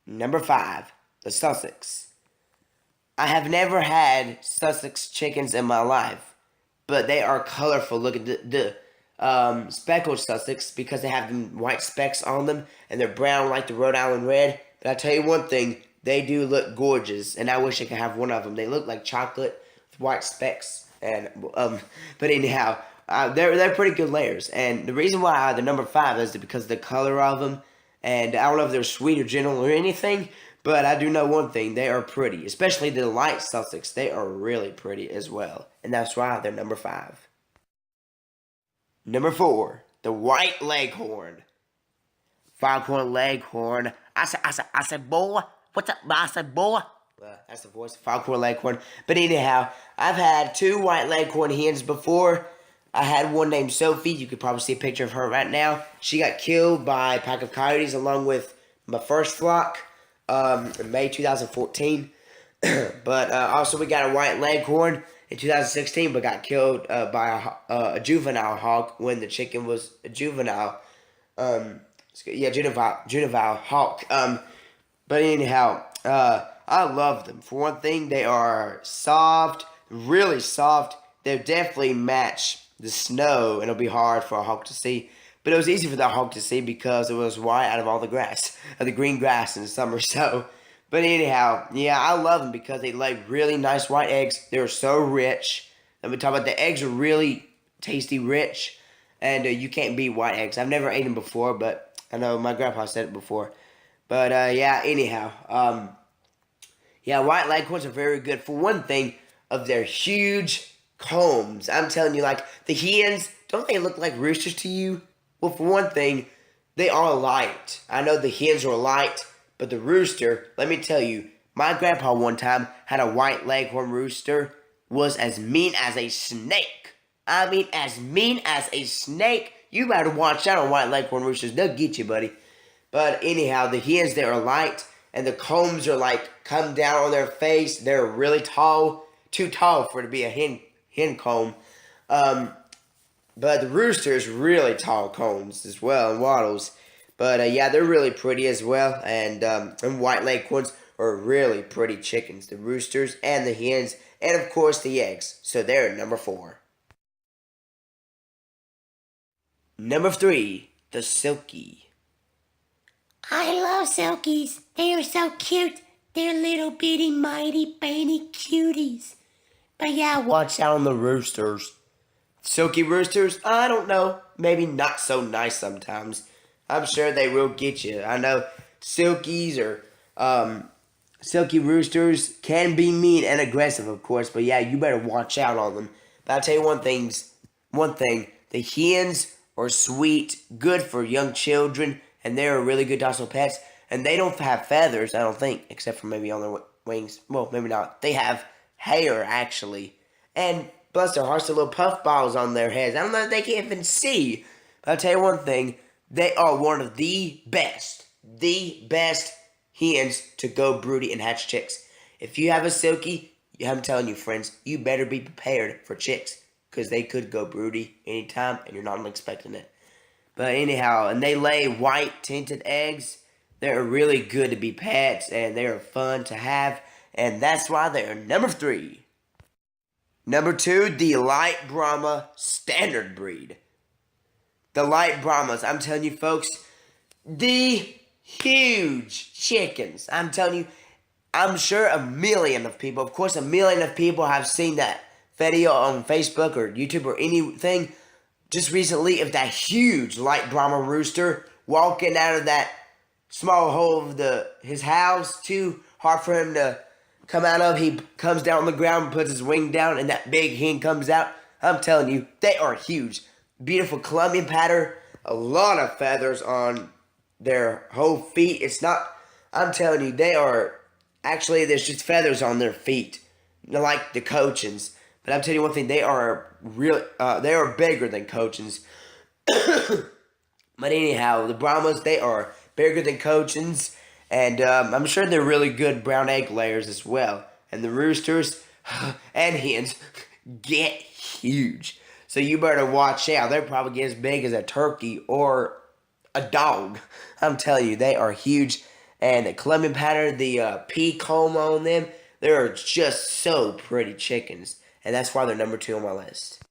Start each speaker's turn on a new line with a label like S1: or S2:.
S1: Number 5, the Sussex. I have never had Sussex chickens in my life, but they are colorful. Look at the speckled Sussex because they have them white specks on them and they're brown like the Rhode Island Red. But I tell you one thing, they do look gorgeous, and I wish I could have one of them. They look like chocolate with white specks, and but anyhow, they're pretty good layers. And the reason why they're number 5 is because of the color of them. And I don't know if they're sweet or gentle or anything, but I do know one thing: they are pretty, especially the light Sussex. They are really pretty as well, and that's why they're number 5. Number 4, the white Leghorn. Foghorn Leghorn. I said, boy, what's up? I said, boy. That's the voice of Foghorn Leghorn. But anyhow, I've had 2 white Leghorn hens before. I had one named Sophie. You could probably see a picture of her right now. She got killed by a pack of coyotes along with my first flock in May 2014. But also we got a white Leghorn in 2016, but got killed by a juvenile hawk when the chicken was a juvenile. Juvenile hawk. But anyhow, I love them. For one thing, they are soft, really soft. They definitely match the snow, and it'll be hard for a hawk to see. But it was easy for the hawk to see because it was white out of all the grass, of the green grass in the summer. So, but anyhow, yeah, I love them because they lay really nice white eggs. They're so rich. Let me talk about the eggs are really tasty, rich, and you can't beat white eggs. I've never eaten them before, but I know my grandpa said it before. But yeah, anyhow, yeah, white leghorns are very good. For one thing, of their huge combs. I'm telling you, like the hens, don't they look like roosters to you? Well, for one thing, they are light. I know the hens are light, but the rooster, let me tell you, my grandpa one time had a white leghorn rooster, was as mean as a snake. I mean, as mean as a snake. You better watch out on white leghorn roosters. They'll get you, buddy. But anyhow, the hens, they are light, and the combs are like come down on their face. They're really tall, too tall for it to be a hen comb. But the roosters really tall combs as well, and wattles. But yeah, they're really pretty as well, and white leghorns are really pretty chickens. The roosters and the hens, and of course the eggs. So they're number 4. Number 3, the Silky.
S2: I love Silkies. They are so cute. They're little bitty mighty baby cuties. But yeah,
S1: Watch out on the roosters. Silky roosters, I don't know. Maybe not so nice sometimes. I'm sure they will get you. I know silkies or silky roosters can be mean and aggressive, of course. But yeah, you better watch out on them. But I'll tell you one thing. The hens are sweet, good for young children, and they're really good docile pets. And they don't have feathers, I don't think, except for maybe on their wings. Well, maybe not. They have hair, actually. And bless their hearts, the little puff balls on their heads. I don't know if they can even see. But I'll tell you one thing. They are one of the best hens to go broody and hatch chicks. If you have a Silky, I'm telling you, friends, you better be prepared for chicks. Because they could go broody anytime, and you're not expecting it. But anyhow, and they lay white tinted eggs. They're really good to be pets, and they are fun to have. And that's why they're number 3. Number 2, the Light Brahma Standard Breed. The Light Brahmas, I'm telling you folks, the huge chickens. I'm telling you, I'm sure a million of people have seen that video on Facebook or YouTube or anything just recently of that huge Light Brahma rooster walking out of that small hole of his house, too hard for him to come out of. He comes down on the ground and puts his wing down, and that big hen comes out. I'm telling you, they are huge. Beautiful Colombian pattern, a lot of feathers on their whole feet. It's not, I'm telling you, they are, actually, there's just feathers on their feet, like the Cochins. But I'm telling you one thing, they are bigger than Cochins. But anyhow, the Brahmas, they are bigger than Cochins, and I'm sure they're really good brown egg layers as well. And the roosters and hens get huge. So you better watch out. They're probably get as big as a turkey or a dog. I'm telling you, they are huge. And the Colombian pattern, the pea comb on them, they're just so pretty chickens. And that's why they're number 2 on my list.